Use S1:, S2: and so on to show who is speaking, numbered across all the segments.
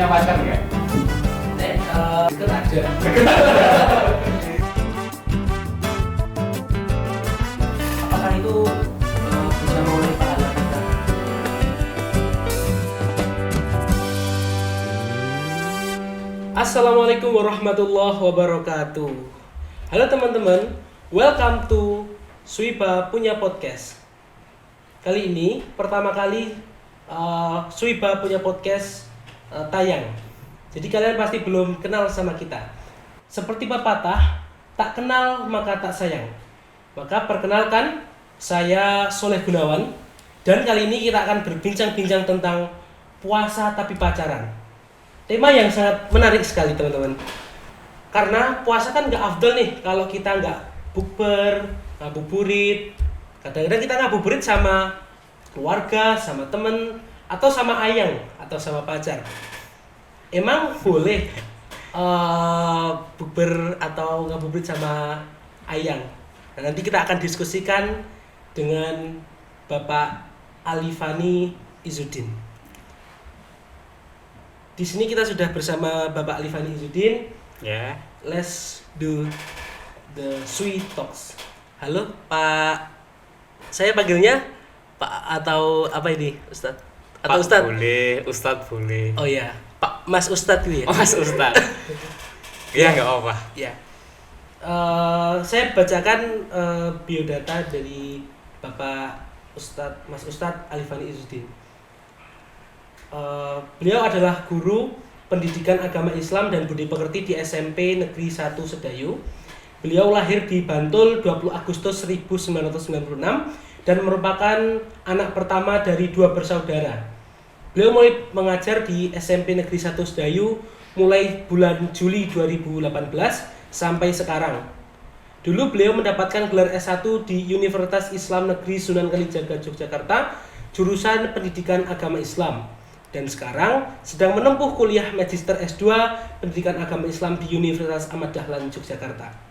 S1: punya pacar nggak?
S2: Deket ada. Apakah itu bisa mengurangi pahala kita? Assalamualaikum warahmatullahi wabarakatuh. Halo teman-teman, welcome to Suiba Punya Podcast. Kali ini pertama kali Suiba Punya Podcast tayang. Jadi kalian pasti belum kenal sama kita. Seperti pepatah, tak kenal maka tak sayang. Maka perkenalkan, saya Soleh Gunawan. Dan kali ini kita akan berbincang-bincang tentang puasa tapi pacaran. Tema yang sangat menarik sekali teman-teman. Karena puasa kan gak afdol nih kalau kita gak bukber, ngabuburit. Kadang-kadang kita ngabuburit sama keluarga, sama temen, atau sama ayang, atau sama pacar. Emang boleh bukber atau ngabuburit sama ayang? Nah, nanti kita akan diskusikan dengan Bapak Alifani Izzuddin. Di sini kita sudah bersama Bapak Alifani Izzuddin.
S1: Ya.
S2: Let's do the sweet talks. Halo Pak. Saya panggilnya Pak atau apa ini, Ustadz? Atau
S1: Pak
S2: Ustadz?
S1: boleh, Ustadz boleh.
S2: Oh iya, Pak Mas Ustadz gitu ya.
S1: Oh, Mas Ustadz. Iya nggak apa-apa.
S2: Ya. Saya bacakan biodata dari Bapak Mas Ustadz Alifani Izzuddin. Beliau adalah guru pendidikan agama Islam dan budi pekerti di SMP Negeri 1 Sedayu. Beliau lahir di Bantul 20 Agustus 1996 dan merupakan anak pertama dari 2 bersaudara. Beliau mulai mengajar di SMP Negeri 1 Sedayu mulai bulan Juli 2018 sampai sekarang. Dulu beliau mendapatkan gelar S1 di Universitas Islam Negeri Sunan Kalijaga Yogyakarta, jurusan Pendidikan Agama Islam. Dan sekarang sedang menempuh kuliah Magister S2 Pendidikan Agama Islam di Universitas Ahmad Dahlan Yogyakarta.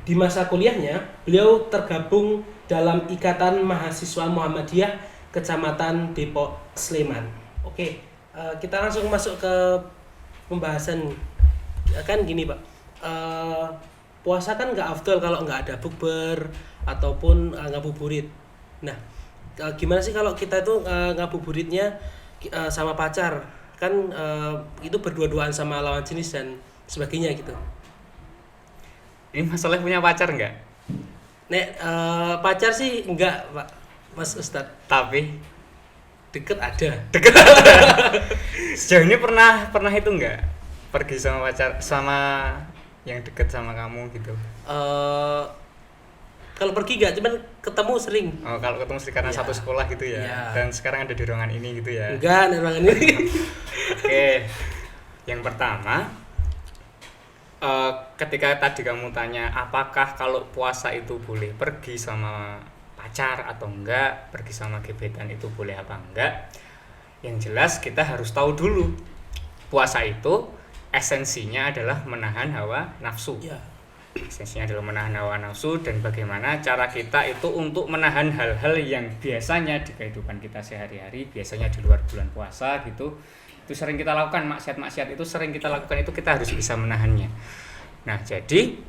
S2: Di masa kuliahnya, beliau tergabung dalam Ikatan Mahasiswa Muhammadiyah Kecamatan Depok, Sleman. Oke, kita langsung masuk ke pembahasan. Kan gini Pak, puasa kan nggak afdol kalau nggak ada bukber ataupun ngabuburit. Nah, gimana sih kalau kita itu ngabuburitnya sama pacar? Kan itu berdua-duaan sama lawan jenis dan sebagainya gitu.
S1: Ini Mas Soleh punya pacar nggak?
S2: Nek pacar sih enggak Pak Mas Ustadz.
S1: Tapi
S2: Deket ada.
S1: sejauh ini pernah itu nggak? Pergi sama pacar, sama yang deket sama kamu gitu?
S2: Kalau pergi enggak, cuman ketemu sering.
S1: Oh, kalau ketemu sih karena
S2: Ya.
S1: satu sekolah gitu ya.
S2: Ya.
S1: Dan sekarang ada di ruangan ini gitu ya.
S2: Enggak, nek ruangan ini.
S1: Oke. Yang pertama, ketika tadi kamu tanya apakah kalau puasa itu boleh pergi sama pacar atau enggak, pergi sama gebetan itu boleh apa enggak, yang jelas kita harus tahu dulu puasa itu esensinya adalah menahan hawa nafsu.
S2: Ya.
S1: Esensinya adalah menahan hawa nafsu dan bagaimana cara kita itu untuk menahan hal-hal yang biasanya di kehidupan kita sehari-hari, biasanya di luar bulan puasa gitu, itu sering kita lakukan, maksiat-maksiat itu sering kita lakukan, itu kita harus bisa menahannya. Nah, jadi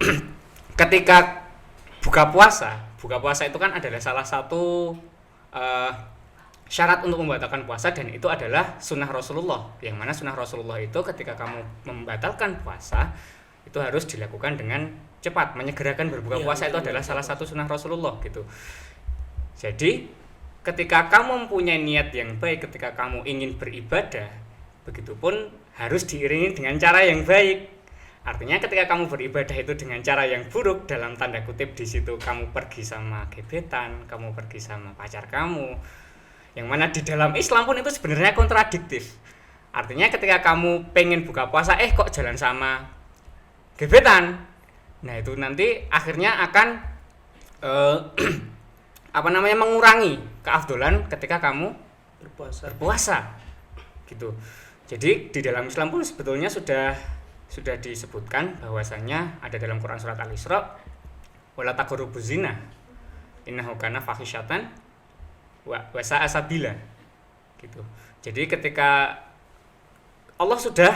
S1: ketika buka puasa itu kan adalah salah satu syarat untuk membatalkan puasa, dan itu adalah sunnah Rasulullah. Yang mana sunnah Rasulullah itu ketika kamu membatalkan puasa itu harus dilakukan dengan cepat, menyegerakan berbuka puasa itu adalah salah satu sunnah Rasulullah gitu. Jadi ketika kamu mempunyai niat yang baik, ketika kamu ingin beribadah, begitupun harus diiringi dengan cara yang baik. Artinya ketika kamu beribadah itu dengan cara yang buruk, dalam tanda kutip di situ kamu pergi sama gebetan, kamu pergi sama pacar kamu, yang mana di dalam Islam pun itu sebenarnya kontradiktif. Artinya ketika kamu pengen buka puasa, kok jalan sama gebetan, nah itu nanti akhirnya akan mengurangi keafdolan ketika kamu berpuasa gitu. Jadi di dalam Islam pun sebetulnya sudah disebutkan bahwasanya ada dalam Quran surat Al-Isra, wala taqrabuz zina innahu kana fahisyatan wa sa'a sabila gitu. Jadi ketika Allah sudah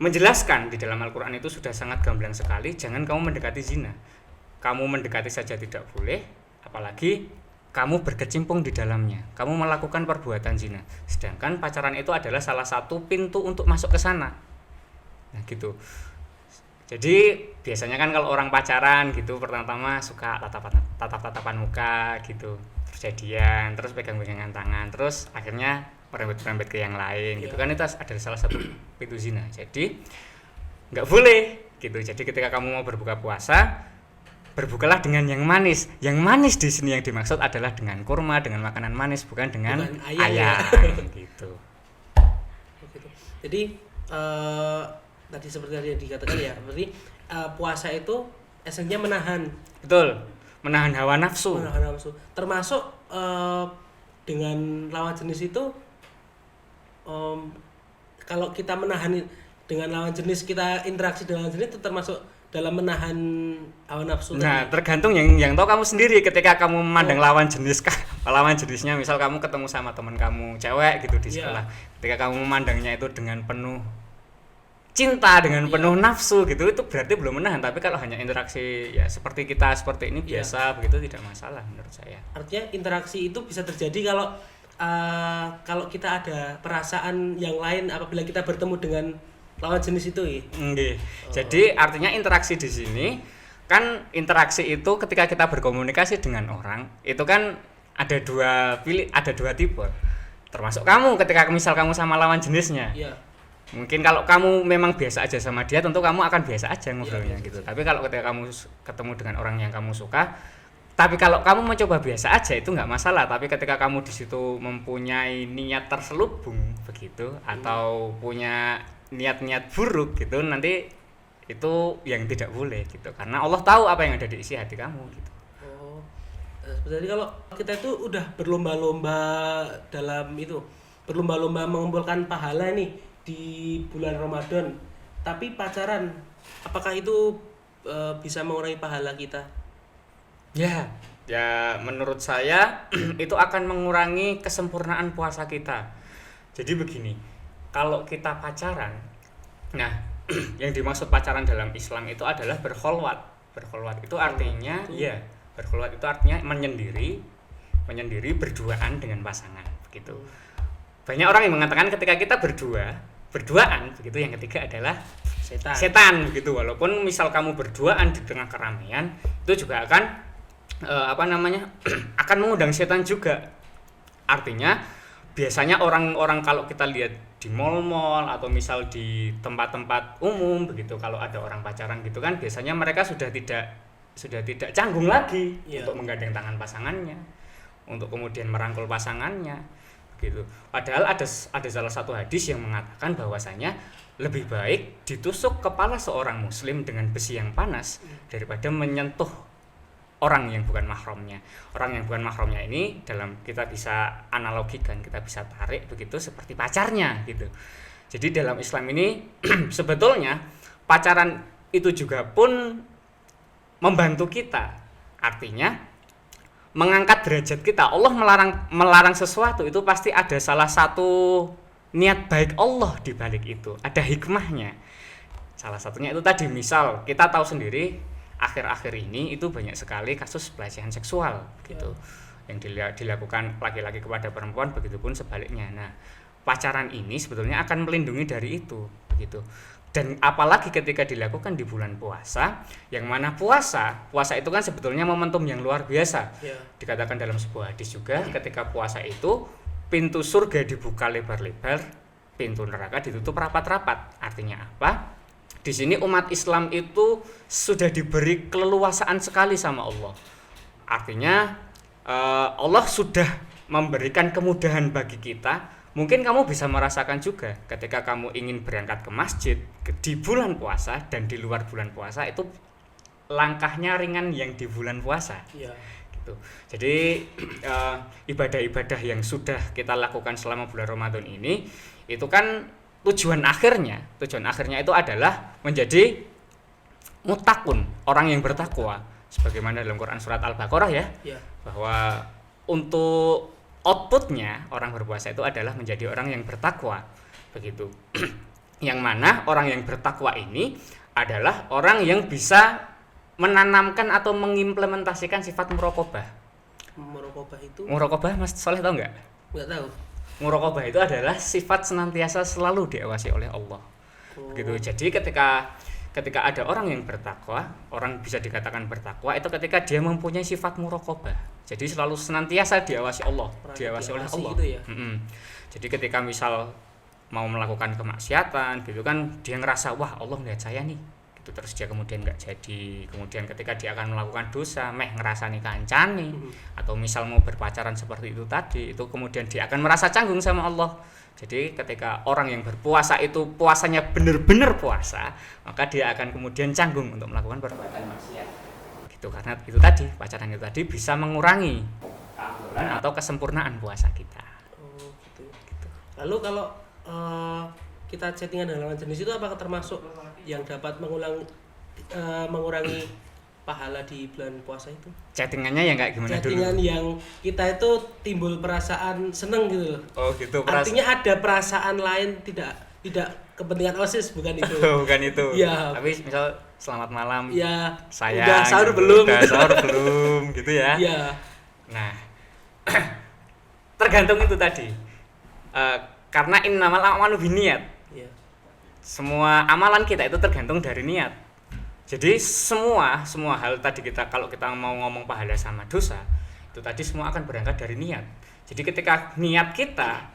S1: menjelaskan di dalam Al-Quran itu sudah sangat gamblang sekali, jangan kamu mendekati zina. Kamu mendekati saja tidak boleh, apalagi kamu berkecimpung di dalamnya, kamu melakukan perbuatan zina. Sedangkan pacaran itu adalah salah satu pintu untuk masuk ke sana. Nah gitu. Jadi biasanya kan kalau orang pacaran gitu pertama-tama suka tatap-tatapan muka gitu, terus jadian, terus pegang-pegangan tangan, terus akhirnya merembet-merembet ke yang lain gitu kan, itu adalah salah satu pintu zina. Jadi nggak boleh gitu. Jadi ketika kamu mau berbuka puasa, berbukalah dengan yang manis. Yang manis di sini yang dimaksud adalah dengan kurma, dengan makanan manis, bukan dengan ayam gitu.
S2: Jadi tadi seperti yang dikatakan ya, berarti puasa itu esensinya menahan.
S1: Betul, menahan hawa nafsu.
S2: Menahan nafsu. Termasuk dengan lawan jenis itu, kalau kita menahan dengan lawan jenis, kita interaksi dengan lawan jenis itu termasuk dalam menahan hawa nafsu.
S1: Nah, tergantung yang tahu kamu sendiri. Ketika kamu memandang lawan jenisnya, misal kamu ketemu sama teman kamu cewek gitu di sekolah, ketika kamu memandangnya itu dengan penuh cinta, dengan penuh nafsu gitu, itu berarti belum menahan. Tapi kalau hanya interaksi ya seperti kita seperti ini biasa begitu, tidak masalah menurut saya.
S2: Artinya interaksi itu bisa terjadi kalau kita ada perasaan yang lain apabila kita bertemu dengan lawan jenis itu ya.
S1: Jadi artinya interaksi di sini kan, interaksi itu ketika kita berkomunikasi dengan orang itu kan ada dua tipe. Termasuk kamu ketika misal kamu sama lawan jenisnya.
S2: Iya.
S1: Mungkin kalau kamu memang biasa aja sama dia, tentu kamu akan biasa aja ngobrolnya gitu. Tapi kalau ketika kamu ketemu dengan orang yang kamu suka, tapi kalau kamu mencoba biasa aja itu nggak masalah. Tapi ketika kamu di situ mempunyai niat terselubung begitu, atau punya niat-niat buruk gitu, nanti itu yang tidak boleh gitu. Karena Allah tahu apa yang ada di isi hati kamu gitu.
S2: Sebenarnya kalau kita itu udah berlomba-lomba mengumpulkan pahala nih di bulan Ramadan, tapi pacaran, apakah itu bisa mengurangi pahala kita?
S1: Ya menurut saya itu akan mengurangi kesempurnaan puasa kita. Jadi begini, kalau kita pacaran, nah yang dimaksud pacaran dalam Islam itu adalah berkholwat. Berkholwat itu artinya berkholwat itu artinya menyendiri berduaan dengan pasangan begitu. Banyak orang yang mengatakan ketika kita berduaan begitu, yang ketiga adalah setan begitu. Walaupun misal kamu berduaan di tengah keramaian, itu juga akan akan mengundang setan juga. Artinya biasanya orang-orang kalau kita lihat di mal-mal atau misal di tempat-tempat umum begitu, kalau ada orang pacaran gitu kan, biasanya mereka sudah tidak canggung lagi untuk menggandeng tangan pasangannya, untuk kemudian merangkul pasangannya gitu. Padahal ada salah satu hadis yang mengatakan bahwasanya lebih baik ditusuk kepala seorang muslim dengan besi yang panas daripada menyentuh orang yang bukan mahramnya. Orang yang bukan mahramnya ini dalam kita bisa analogikan, kita bisa tarik begitu seperti pacarnya gitu. Jadi dalam Islam ini sebetulnya pacaran itu juga pun membantu kita. Artinya mengangkat derajat kita. Allah melarang sesuatu itu pasti ada salah satu niat baik Allah di balik itu, ada hikmahnya. Salah satunya itu tadi, misal kita tahu sendiri akhir-akhir ini itu banyak sekali kasus pelecehan seksual gitu, yang dilakukan laki-laki kepada perempuan, begitupun sebaliknya. Nah, pacaran ini sebetulnya akan melindungi dari itu begitu. Dan apalagi ketika dilakukan di bulan puasa, yang mana puasa itu kan sebetulnya momentum yang luar biasa. Dikatakan dalam sebuah hadis juga, ketika puasa itu pintu surga dibuka lebar-lebar, pintu neraka ditutup rapat-rapat. Artinya apa? Di sini umat Islam itu sudah diberi keleluasaan sekali sama Allah. Artinya Allah sudah memberikan kemudahan bagi kita. Mungkin kamu bisa merasakan juga ketika kamu ingin berangkat ke masjid di bulan puasa dan di luar bulan puasa, itu langkahnya ringan yang di bulan puasa. Gitu. Jadi ibadah-ibadah yang sudah kita lakukan selama bulan Ramadan ini, itu kan tujuan akhirnya itu adalah menjadi muttaqun, orang yang bertakwa. Sebagaimana dalam Quran surat Al-Baqarah bahwa untuk outputnya orang berpuasa itu adalah menjadi orang yang bertakwa, begitu. Yang mana orang yang bertakwa ini adalah orang yang bisa menanamkan atau mengimplementasikan sifat muraqabah. Muraqabah Mas Soleh tahu nggak?
S2: Nggak tahu.
S1: Muraqabah itu adalah sifat senantiasa selalu diawasi oleh Allah. Begitu. Jadi ketika ada orang yang bertakwa, orang bisa dikatakan bertakwa itu ketika dia mempunyai sifat muraqabah. Jadi selalu senantiasa diawasi Allah, diawasi oleh Allah.
S2: Gitu ya?
S1: Jadi ketika misal mau melakukan kemaksiatan gitu kan, dia ngerasa wah Allah ngeliat saya nih gitu, terus dia kemudian nggak jadi. Kemudian ketika dia akan melakukan dosa ngerasani kancane atau misal mau berpacaran seperti itu tadi, itu kemudian dia akan merasa canggung sama Allah. Jadi ketika orang yang berpuasa itu puasanya benar-benar puasa, maka dia akan kemudian canggung untuk melakukan perbuatan maksiat gitu, karena itu tadi, pacaran itu tadi bisa mengurangi keafdalan atau kesempurnaan puasa kita.
S2: Gitu. Lalu kalau kita chattingan dengan lawan jenis itu apakah termasuk yang dapat mengurangi pahala di bulan puasa itu?
S1: Chattingannya yang kayak gimana
S2: Chattingan
S1: dulu?
S2: yang kita itu timbul perasaan seneng gitu loh.
S1: Oh gitu.
S2: Artinya ada perasaan lain, tidak kepentingan OSIS, bukan itu.
S1: Bukan itu.
S2: Ya.
S1: Tapi misal selamat malam.
S2: Ya.
S1: Sayang.
S2: Udah sahur belum?
S1: Udah sahur belum gitu ya.
S2: Iya.
S1: Nah, tergantung itu tadi. Karena innamal a'malu binniyat.
S2: Iya.
S1: Semua amalan kita itu tergantung dari niat. Jadi semua hal tadi kalau kita mau ngomong pahala sama dosa, itu tadi semua akan berangkat dari niat. Jadi ketika niat kita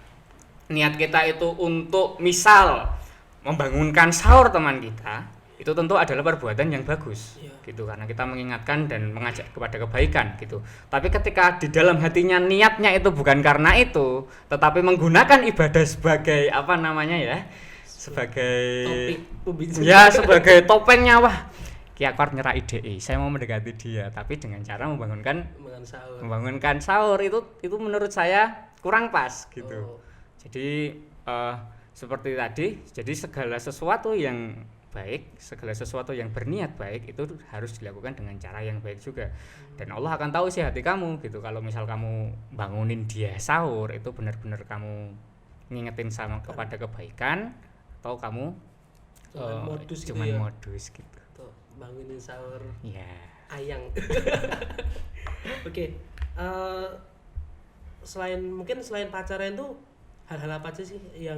S1: itu untuk misal membangunkan sahur teman kita, itu tentu adalah perbuatan yang bagus.
S2: Iya.
S1: Gitu, karena kita mengingatkan dan mengajak kepada kebaikan gitu. Tapi ketika di dalam hatinya niatnya itu bukan karena itu, tetapi menggunakan ibadah sebagai apa namanya ya? Sebagai sebagai topengnya, wah Ki aku nyerah ide, saya mau mendekati dia, tapi dengan cara membangunkan sahur itu menurut saya kurang pas gitu. Jadi seperti tadi, jadi segala sesuatu yang baik, segala sesuatu yang berniat baik itu harus dilakukan dengan cara yang baik juga. Dan Allah akan tahu sih hati kamu gitu. Kalau misal kamu bangunin dia sahur itu benar-benar kamu ngingetin sama kepada kebaikan, atau kamu cuman modus gitu.
S2: Tuh, bangunin sahur.
S1: Ya.
S2: Ayang. Oke. Selain pacaran itu hal-hal apa aja sih yang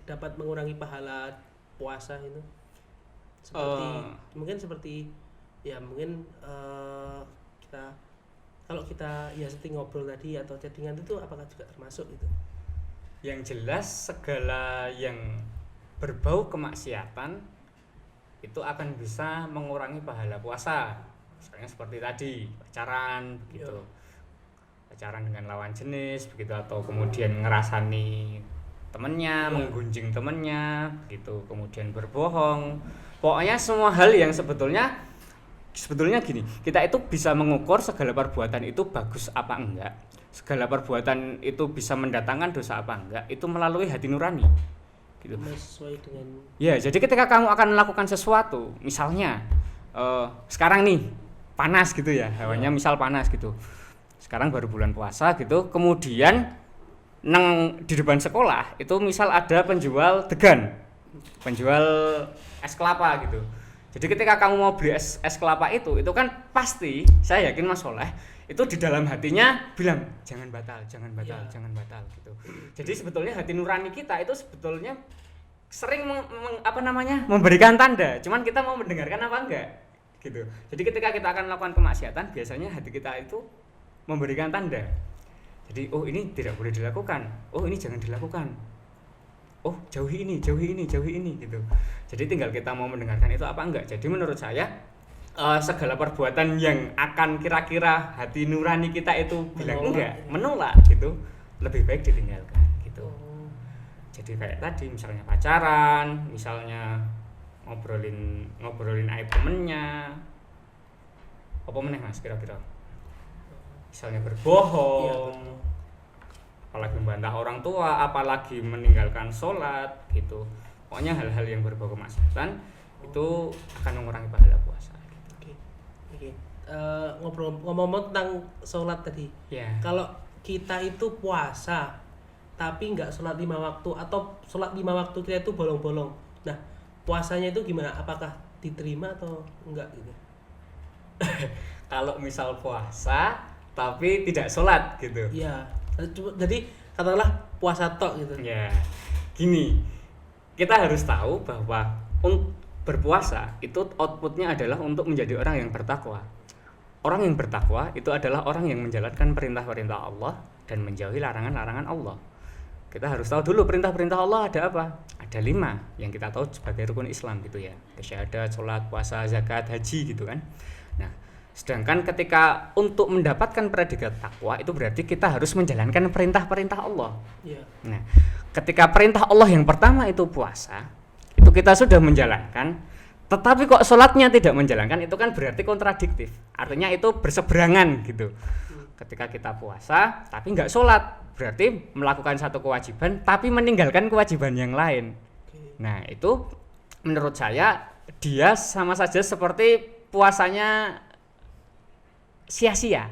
S2: dapat mengurangi pahala puasa itu? Seperti kita ya seperti ngobrol tadi atau chattingan itu apakah juga termasuk itu?
S1: Yang jelas segala yang berbau kemaksiatan itu akan bisa mengurangi pahala puasa. Misalnya seperti tadi pacaran begitu. Pacaran dengan lawan jenis begitu, atau kemudian ngerasani temennya, menggunjing temennya gitu, kemudian berbohong. Pokoknya semua hal yang sebetulnya gini, kita itu bisa mengukur segala perbuatan itu bagus apa enggak, segala perbuatan itu bisa mendatangkan dosa apa enggak, itu melalui hati nurani gitu.
S2: Sesuai dengan
S1: ya, jadi ketika kamu akan melakukan sesuatu, misalnya sekarang nih panas gitu ya, hawanya misal panas gitu, sekarang baru bulan puasa gitu, kemudian di depan sekolah itu misal ada penjual degan, penjual es kelapa gitu. Jadi ketika kamu mau beli es kelapa itu kan pasti saya yakin Mas Soleh itu di dalam hatinya bilang jangan batal gitu. Jadi sebetulnya hati nurani kita itu sebetulnya sering memberikan tanda, cuman kita mau mendengarkan apa enggak gitu. Jadi ketika kita akan melakukan kemaksiatan, biasanya hati kita itu memberikan tanda. Jadi oh ini tidak boleh dilakukan, oh ini jangan dilakukan, oh jauhi ini gitu. Jadi tinggal kita mau mendengarkan itu apa enggak. Jadi menurut saya segala perbuatan yang akan kira-kira hati nurani kita itu bilang menolak gitu, lebih baik ditinggalkan gitu. Jadi kayak tadi misalnya pacaran, misalnya ngobrolin aib temennya, apa meneh Mas kira-kira? Misalnya berbohong, apalagi membantah orang tua, apalagi meninggalkan sholat gitu. Pokoknya hal-hal yang berbau kemaksiatan itu akan mengurangi pahala puasa.
S2: Oke. Ngomong tentang sholat tadi.
S1: Ya.
S2: Kalau kita itu puasa tapi nggak sholat 5 waktu, atau sholat 5 waktu kita itu bolong-bolong. Nah, puasanya itu gimana? Apakah diterima atau enggak gitu?
S1: Kalau misal puasa tapi tidak sholat gitu.
S2: Iya. Jadi katakanlah puasa tok gitu.
S1: Ya, gini, kita harus tahu bahwa berpuasa itu outputnya adalah untuk menjadi orang yang bertakwa. Orang yang bertakwa itu adalah orang yang menjalankan perintah-perintah Allah dan menjauhi larangan-larangan Allah. Kita harus tahu dulu perintah-perintah Allah ada apa? Ada 5 yang kita tahu sebagai rukun Islam gitu ya. Syahadat, sholat, puasa, zakat, haji gitu kan. Nah, sedangkan ketika untuk mendapatkan predikat takwa itu berarti kita harus menjalankan perintah-perintah Allah.
S2: Iya.
S1: Nah, ketika perintah Allah yang pertama itu puasa, itu kita sudah menjalankan, tetapi kok sholatnya tidak menjalankan, itu kan berarti kontradiktif. Artinya itu berseberangan gitu. Ketika kita puasa tapi nggak sholat, berarti melakukan satu kewajiban tapi meninggalkan kewajiban yang lain. Nah, itu menurut saya dia sama saja seperti puasanya sia-sia.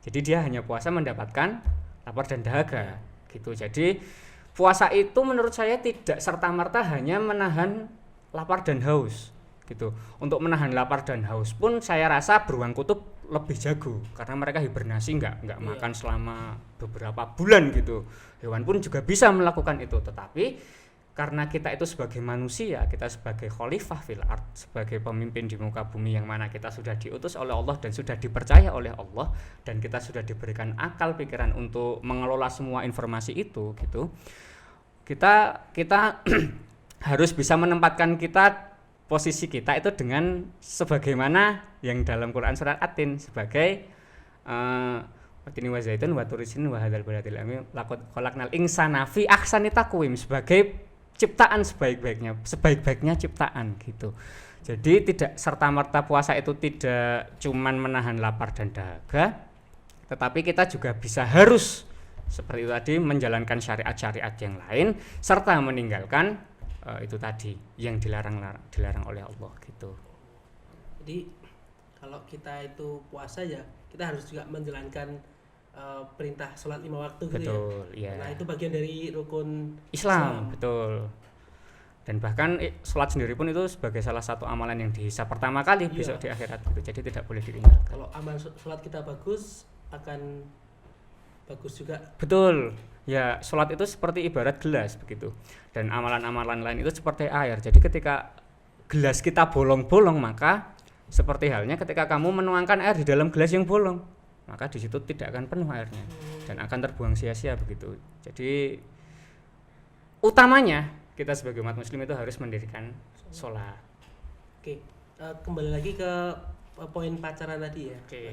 S1: Jadi dia hanya puasa mendapatkan lapar dan dahaga gitu. Jadi puasa itu menurut saya tidak serta-merta hanya menahan lapar dan haus gitu. Untuk menahan lapar dan haus pun saya rasa beruang kutub lebih jago karena mereka hibernasi nggak makan selama beberapa bulan gitu. Hewan pun juga bisa melakukan itu, tetapi karena kita itu sebagai manusia, kita sebagai khalifah fil ard, sebagai pemimpin di muka bumi yang mana kita sudah diutus oleh Allah dan sudah dipercaya oleh Allah, dan kita sudah diberikan akal pikiran untuk mengelola semua informasi itu gitu. Kita harus bisa menempatkan posisi kita itu dengan sebagaimana yang dalam Quran surat At-Tin sebagai watini wa zaitun wa turisin wa hadzal baladil amin laqad khalaqnal insana fi ahsani taqwim, sebagai ciptaan sebaik-baiknya ciptaan gitu. Jadi tidak serta-merta puasa itu tidak cuman menahan lapar dan dahaga, tetapi kita juga bisa harus seperti itu tadi menjalankan syariat-syariat yang lain serta meninggalkan itu tadi yang dilarang oleh Allah gitu.
S2: Jadi kalau kita itu puasa ya kita harus juga menjalankan perintah sholat 5 waktu gitu.
S1: Betul, ya.
S2: Nah, itu bagian dari rukun
S1: Islam. Betul. Dan bahkan sholat sendiri pun itu sebagai salah satu amalan yang dihisab pertama kali besok di akhirat gitu. Jadi tidak boleh ditinggalkan.
S2: Kalau amal sholat kita bagus, akan bagus juga.
S1: Betul. Ya, sholat itu seperti ibarat gelas begitu. Dan amalan-amalan lain itu seperti air. Jadi ketika gelas kita bolong-bolong, maka seperti halnya ketika kamu menuangkan air di dalam gelas yang bolong, maka di situ tidak akan penuh airnya dan akan terbuang sia-sia begitu. Jadi utamanya kita sebagai umat muslim itu harus mendirikan sholat.
S2: Oke, kembali lagi ke poin pacaran tadi ya.
S1: Oke.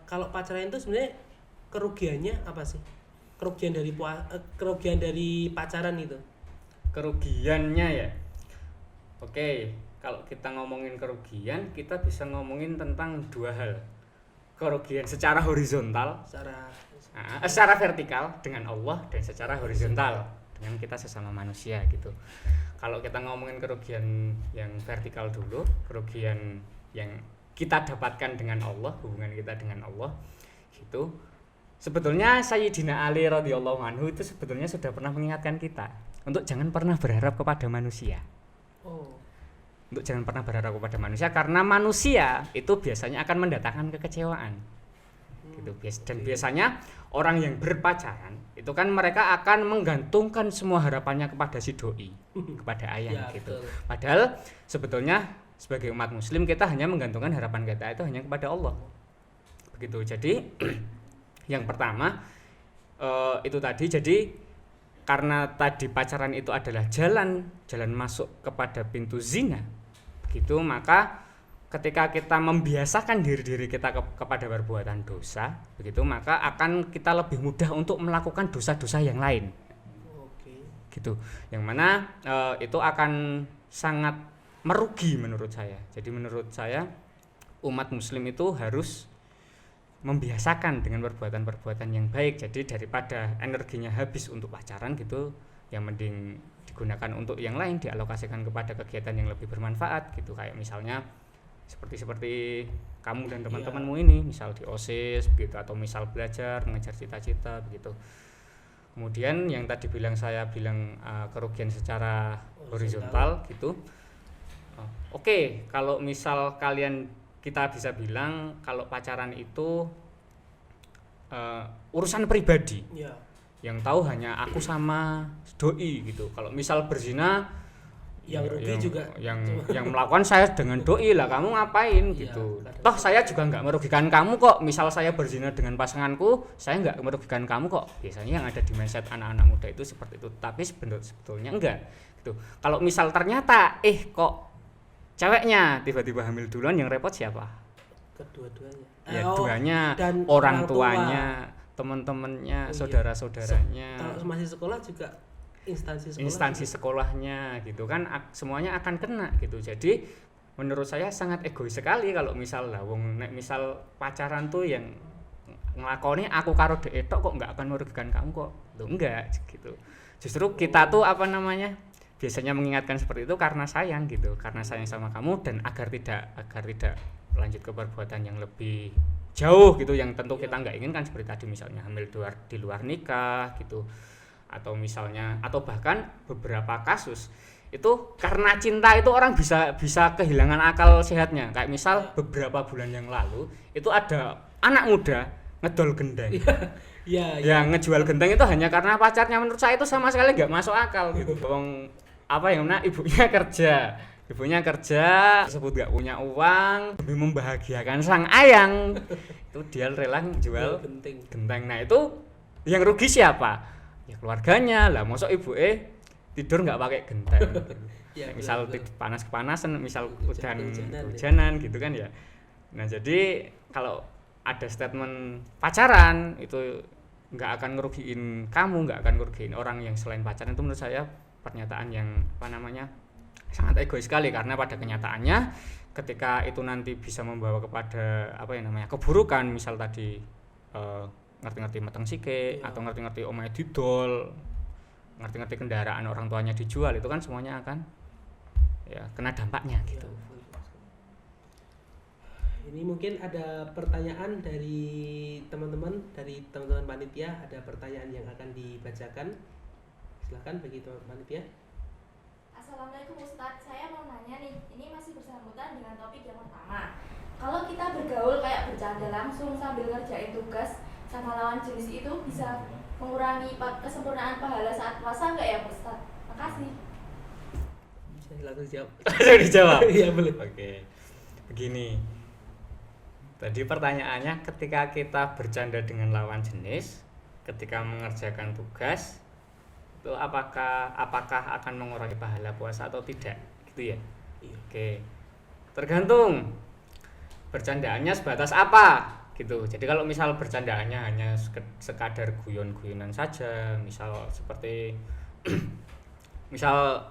S2: Kalau pacaran itu sebenarnya kerugiannya apa sih? Kerugian dari pacaran itu?
S1: Kerugiannya ya. Oke, kalau kita ngomongin kerugian, kita bisa ngomongin tentang 2 hal. Kerugian secara horizontal, secara vertikal dengan Allah, dan secara horizontal dengan kita sesama manusia gitu. Kalau kita ngomongin kerugian yang vertikal dulu, kerugian yang kita dapatkan dengan Allah, hubungan kita dengan Allah gitu. Sebetulnya Sayyidina Ali radhiyallahu anhu itu sebetulnya sudah pernah mengingatkan kita untuk jangan pernah berharap kepada manusia. Untuk jangan pernah berharap kepada manusia, karena manusia itu biasanya akan mendatangkan kekecewaan gitu. Dan biasanya orang yang berpacaran itu kan mereka akan menggantungkan semua harapannya kepada si doi, kepada ayah gitu. Betul. Padahal sebetulnya sebagai umat muslim kita hanya menggantungkan harapan kita itu hanya kepada Allah begitu. Jadi yang pertama itu tadi, jadi karena tadi pacaran itu adalah jalan masuk kepada pintu zina begitu, maka ketika kita membiasakan diri kita kepada perbuatan dosa begitu, maka akan kita lebih mudah untuk melakukan dosa-dosa yang lain. Gitu, yang mana itu akan sangat merugi menurut saya. Jadi menurut saya umat muslim itu harus membiasakan dengan perbuatan-perbuatan yang baik. Jadi daripada energinya habis untuk pacaran gitu, yang mending digunakan untuk yang lain, dialokasikan kepada kegiatan yang lebih bermanfaat gitu. Kayak misalnya seperti kamu dan teman-temanmu ini, misal di OSIS begitu, atau misal belajar mengejar cita-cita begitu. Kemudian yang tadi saya bilang kerugian secara horizontal gitu. Oke, kalau misal kita bisa bilang kalau pacaran itu urusan pribadi.
S2: Ya.
S1: Yang tahu hanya aku sama doi gitu. Kalau misal berzina
S2: yang rugi juga
S1: yang melakukan saya dengan doi lah, kamu ngapain gitu. Toh saya juga nggak merugikan kamu kok. Misal saya berzina dengan pasanganku, saya nggak merugikan kamu kok. Biasanya yang ada di mindset anak-anak muda itu seperti itu, tapi sebetulnya enggak gitu. Kalau misal ternyata kok ceweknya tiba-tiba hamil duluan, yang repot siapa?
S2: Kedua-duanya.
S1: Ya duanya,
S2: dan
S1: orang tuanya, teman-temannya, saudara-saudaranya.
S2: Kalau masih sekolah juga
S1: instansi sekolahnya gitu kan, semuanya akan kena gitu. Jadi menurut saya sangat egois sekali kalau misal misal pacaran tuh yang ngelakoni aku karo dek tok kok nggak akan merugikan kamu kok. Loh, enggak gitu. Justru kita tuh biasanya mengingatkan seperti itu karena sayang gitu, karena sayang sama kamu dan agar tidak lanjut ke perbuatan yang lebih jauh gitu, yang tentu kita nggak inginkan, seperti tadi misalnya hamil di luar nikah gitu, atau bahkan beberapa kasus itu karena cinta itu orang bisa kehilangan akal sehatnya. Kayak misal beberapa bulan yang lalu itu ada anak muda ngedol gendeng. Ya ngejual gendeng itu hanya karena pacarnya. Menurut saya itu sama sekali nggak masuk akal gitu. Ibunya kerja tersebut nggak punya uang demi membahagiakan sang ayang, itu dia rela jual genteng. Nah itu yang rugi siapa? Ya keluarganya lah. Mosok ibu tidur nggak pakai genteng ya, misal panas-kepanasan, misal hujanan gitu kan ya. Nah jadi kalau ada statement pacaran itu nggak akan ngerugiin kamu, nggak akan ngerugiin orang yang selain pacaran, itu menurut saya pernyataan yang sangat egois sekali. Karena pada kenyataannya ketika itu nanti bisa membawa kepada keburukan, misal tadi ngerti-ngerti meteng sike atau ngerti-ngerti omahe didol, ngerti-ngerti kendaraan orang tuanya dijual, itu kan semuanya akan kena dampaknya gitu.
S2: Ini mungkin ada pertanyaan dari teman-teman panitia, ada pertanyaan yang akan dibacakan. Silakan bagi teman panitia.
S3: Assalamualaikum Ustadz, saya mau nanya nih, ini masih bersangkutan dengan topik yang pertama. Kalau kita bergaul kayak bercanda langsung sambil ngerjain tugas sama lawan jenis itu bisa mengurangi kesempurnaan pahala saat puasa nggak ya Ustadz? Makasih.
S2: Bisa langsung jawab.
S1: Dijawab?
S2: Iya boleh.
S1: Oke, begini. Tadi pertanyaannya, ketika kita bercanda dengan lawan jenis ketika mengerjakan tugas itu apakah akan mengurangi pahala puasa atau tidak gitu ya?
S2: Iya.
S1: Oke, tergantung bercandaannya sebatas apa gitu. Jadi kalau misal bercandaannya hanya sekadar guyon-guyonan saja, misal seperti misal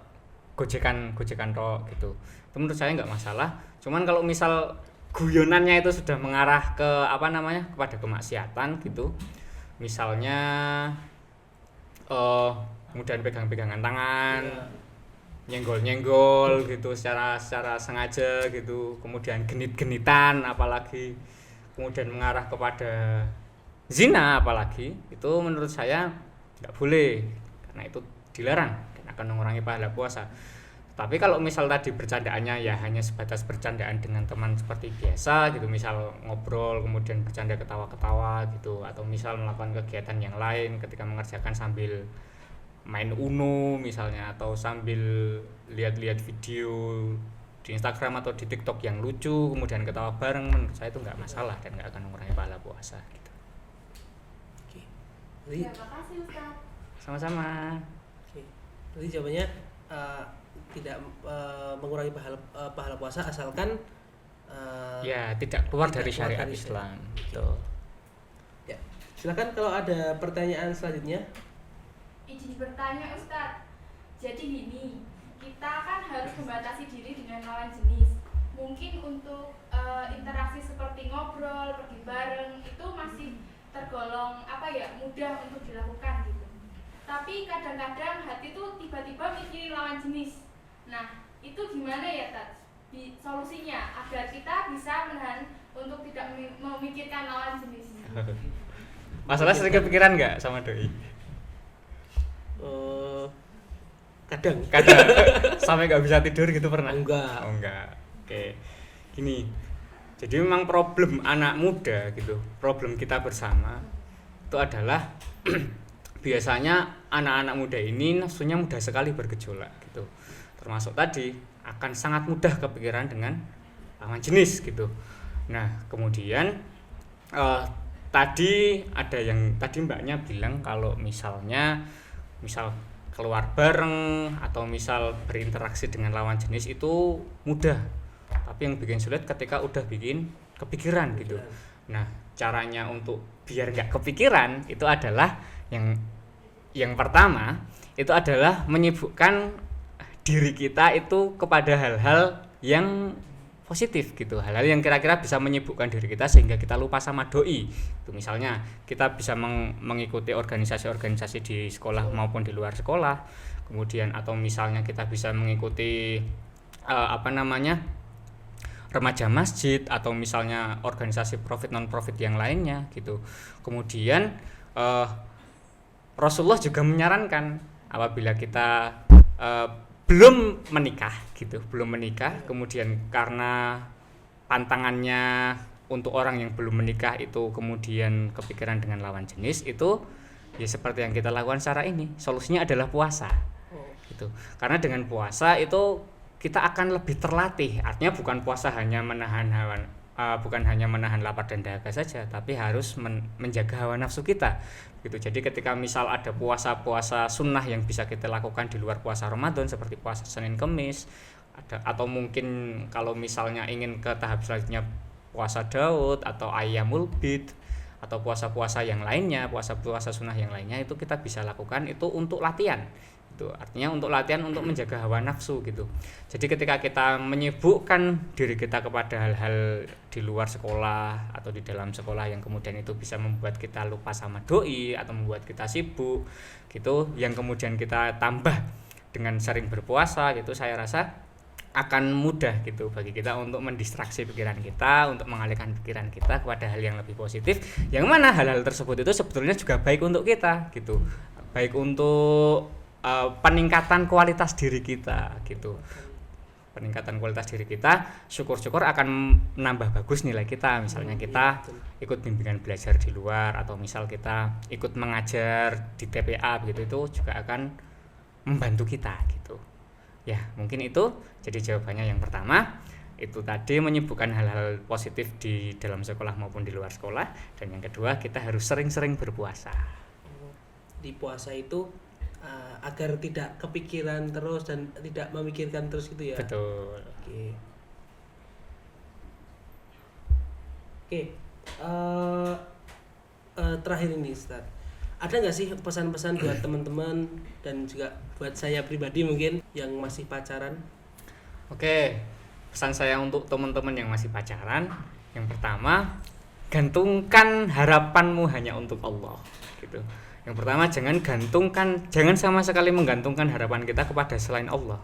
S1: gojekan tok gitu, itu menurut saya nggak masalah. Cuman kalau misal guyonannya itu sudah mengarah ke kepada kemaksiatan gitu, misalnya kemudian pegang-pegangan tangan, nyenggol-nyenggol gitu secara sengaja gitu, kemudian genit-genitan, apalagi kemudian mengarah kepada zina, apalagi itu menurut saya nggak boleh, karena itu dilarang dan akan mengurangi pahala puasa. Tapi kalau misal tadi bercandaannya ya hanya sebatas bercandaan dengan teman seperti biasa gitu, misal ngobrol kemudian bercanda ketawa-ketawa gitu, atau misal melakukan kegiatan yang lain ketika mengerjakan sambil main Uno misalnya, atau sambil lihat-lihat video di Instagram atau di TikTok yang lucu kemudian ketawa bareng, menurut saya itu nggak masalah dan nggak akan mengurangi pahala puasa gitu.
S2: Oke.
S3: Terima kasih Ustaz.
S1: Sama-sama.
S2: Oke. Jadi jawabannya tidak mengurangi pahala puasa asalkan
S1: ya tidak keluar dari syariat Islam. Betul.
S2: Ya. Silakan kalau ada pertanyaan selanjutnya.
S3: Izin bertanya Ustadz, jadi gini, kita kan harus membatasi diri dengan lawan jenis. Mungkin untuk interaksi seperti ngobrol, pergi bareng itu masih tergolong mudah untuk dilakukan gitu. Tapi kadang-kadang hati tuh tiba-tiba mikirin lawan jenis. Nah, itu gimana ya Tats? solusinya agar kita bisa menahan untuk tidak memikirkan lawan jenis.
S1: Masalah sering kepikiran nggak sama doi?
S2: Kadang
S1: Sampai nggak bisa tidur gitu pernah?
S2: enggak.
S1: Oh enggak. Oke. Gini. Jadi memang problem anak muda gitu, problem kita bersama itu adalah biasanya anak-anak muda ini nafsunya mudah sekali bergejolak gitu. Termasuk tadi akan sangat mudah kepikiran dengan lawan jenis gitu. Nah, kemudian tadi ada yang tadi mbaknya bilang kalau misal keluar bareng atau misal berinteraksi dengan lawan jenis itu mudah, tapi yang bikin sulit ketika udah bikin kepikiran gitu. Nah, caranya untuk biar nggak kepikiran itu adalah yang pertama itu adalah menyibukkan diri kita itu kepada hal-hal yang positif gitu, hal-hal yang kira-kira bisa menyibukkan diri kita sehingga kita lupa sama doi. Itu misalnya kita bisa mengikuti organisasi-organisasi di sekolah maupun di luar sekolah. Kemudian atau misalnya kita bisa mengikuti remaja masjid atau misalnya organisasi profit non profit yang lainnya gitu. Kemudian Rasulullah juga menyarankan apabila kita belum menikah, kemudian karena pantangannya untuk orang yang belum menikah itu kemudian kepikiran dengan lawan jenis, itu ya seperti yang kita lakukan secara ini, solusinya adalah puasa gitu. Karena dengan puasa itu kita akan lebih terlatih, artinya bukan puasa hanya menahan bukan hanya menahan lapar dan dahaga saja, tapi harus menjaga hawa nafsu kita gitu. Jadi ketika misal ada puasa-puasa sunnah yang bisa kita lakukan di luar puasa Ramadan seperti puasa Senin Kemis, atau mungkin kalau misalnya ingin ke tahap selanjutnya puasa Daud atau Ayyamul Bid atau puasa-puasa yang lainnya, puasa-puasa sunnah yang lainnya, itu kita bisa lakukan itu untuk latihan. Artinya untuk latihan untuk menjaga hawa nafsu gitu. Jadi ketika kita menyibukkan diri kita kepada hal-hal di luar sekolah atau di dalam sekolah yang kemudian itu bisa membuat kita lupa sama doi atau membuat kita sibuk gitu, yang kemudian kita tambah dengan sering berpuasa gitu, saya rasa akan mudah gitu bagi kita untuk mendistraksi pikiran kita, untuk mengalihkan pikiran kita kepada hal yang lebih positif, yang mana hal-hal tersebut itu sebetulnya juga baik untuk kita gitu, baik untuk peningkatan kualitas diri kita gitu. Peningkatan kualitas diri kita syukur-syukur akan menambah bagus nilai kita. Misalnya kita ikut bimbingan belajar di luar atau misal kita ikut mengajar di TPA begitu, itu juga akan membantu kita gitu. Ya, mungkin itu jadi jawabannya. Yang pertama itu tadi menyibukkan hal-hal positif di dalam sekolah maupun di luar sekolah, dan yang kedua kita harus sering-sering berpuasa.
S2: Di puasa itu agar tidak kepikiran terus dan tidak memikirkan terus gitu ya.
S1: Betul.
S2: Oke. Terakhir ini Ustaz, ada nggak sih pesan-pesan buat teman-teman dan juga buat saya pribadi mungkin yang masih pacaran?
S1: Oke, pesan saya untuk teman-teman yang masih pacaran, yang pertama, gantungkan harapanmu hanya untuk Allah gitu. Yang pertama, jangan sama sekali menggantungkan harapan kita kepada selain Allah.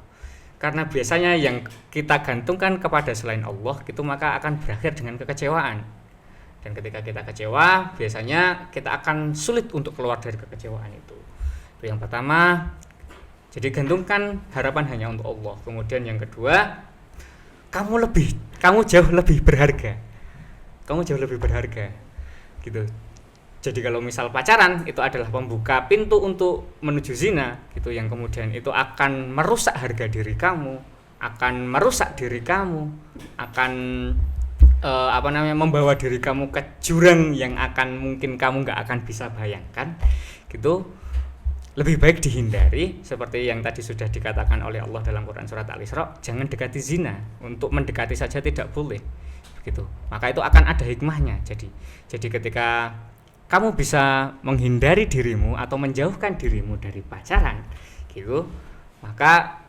S1: Karena biasanya yang kita gantungkan kepada selain Allah itu maka akan berakhir dengan kekecewaan. Dan ketika kita kecewa, biasanya kita akan sulit untuk keluar dari kekecewaan itu. Itu yang pertama. Jadi gantungkan harapan hanya untuk Allah. Kemudian yang kedua, kamu jauh lebih berharga. Gitu. Jadi kalau misal pacaran itu adalah pembuka pintu untuk menuju zina gitu, yang kemudian itu akan merusak harga diri kamu, akan membawa diri kamu ke jurang yang akan mungkin kamu nggak akan bisa bayangkan gitu. Lebih baik dihindari, seperti yang tadi sudah dikatakan oleh Allah dalam Quran surat Al-Isra, jangan dekati zina, untuk mendekati saja tidak boleh gitu. Maka itu akan ada hikmahnya. Jadi ketika kamu bisa menghindari dirimu atau menjauhkan dirimu dari pacaran gitu, maka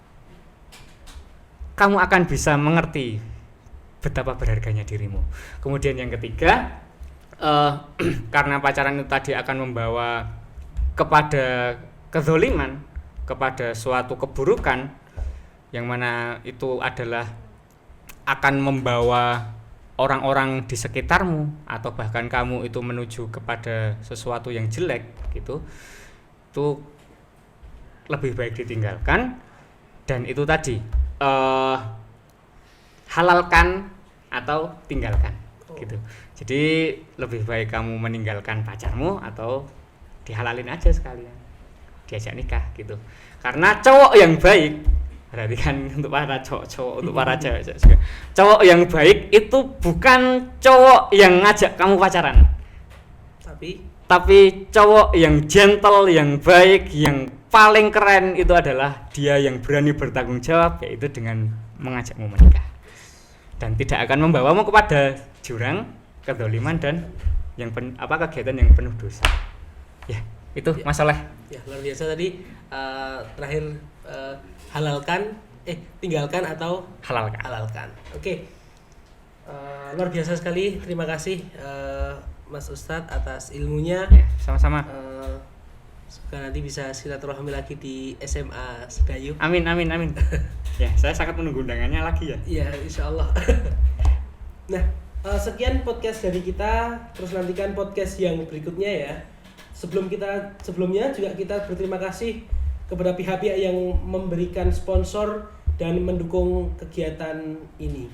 S1: kamu akan bisa mengerti betapa berharganya dirimu. Kemudian yang ketiga, karena pacaran itu tadi akan membawa kepada kezaliman, kepada suatu keburukan, yang mana itu adalah akan membawa orang-orang di sekitarmu atau bahkan kamu itu menuju kepada sesuatu yang jelek gitu, itu lebih baik ditinggalkan. Dan itu tadi halalkan atau tinggalkan gitu. Jadi lebih baik kamu meninggalkan pacarmu atau dihalalin aja sekalian, diajak nikah gitu. Karena cowok yang baik, berarti kan untuk para cowok-cowok, untuk para cewek juga, cowok yang baik itu bukan cowok yang ngajak kamu pacaran, tapi cowok yang gentle, yang baik, yang paling keren itu adalah dia yang berani bertanggung jawab, yaitu dengan mengajakmu menikah dan tidak akan membawamu kepada jurang kedzaliman dan yang kegiatan yang penuh dosa. Ya, itu
S2: ya.
S1: masalah.
S2: Ya, luar biasa tadi. Terakhir, tinggalkan atau halalkan. Oke. Luar biasa sekali. Terima kasih Mas Ustadz atas ilmunya.
S1: Ya, sama-sama.
S2: Semoga nanti bisa silaturahmi lagi di SMA Sedayu.
S1: Amin. Ya, saya sangat menunggu undangannya lagi ya.
S2: Iya, insya Allah. Nah, sekian podcast dari kita. Terus nantikan podcast yang berikutnya ya. Sebelumnya juga kita berterima kasih kepada pihak-pihak yang memberikan sponsor dan mendukung kegiatan ini.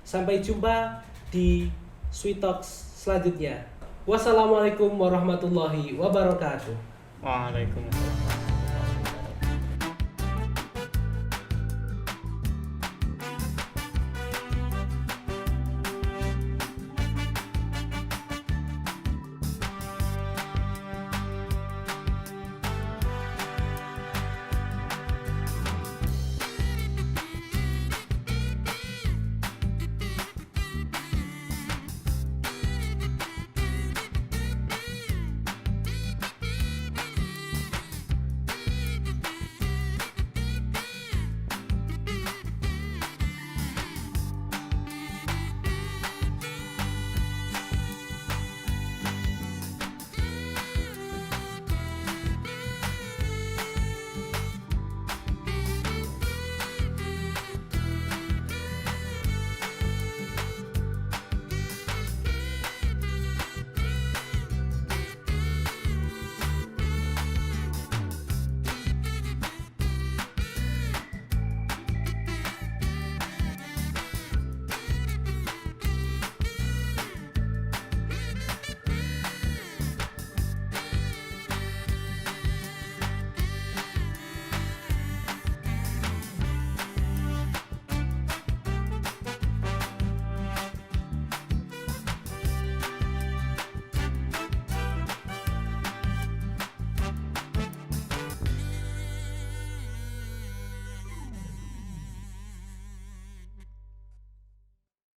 S2: Sampai jumpa di Sweet Talks selanjutnya. Wassalamualaikum warahmatullahi wabarakatuh.
S1: Waalaikumsalam.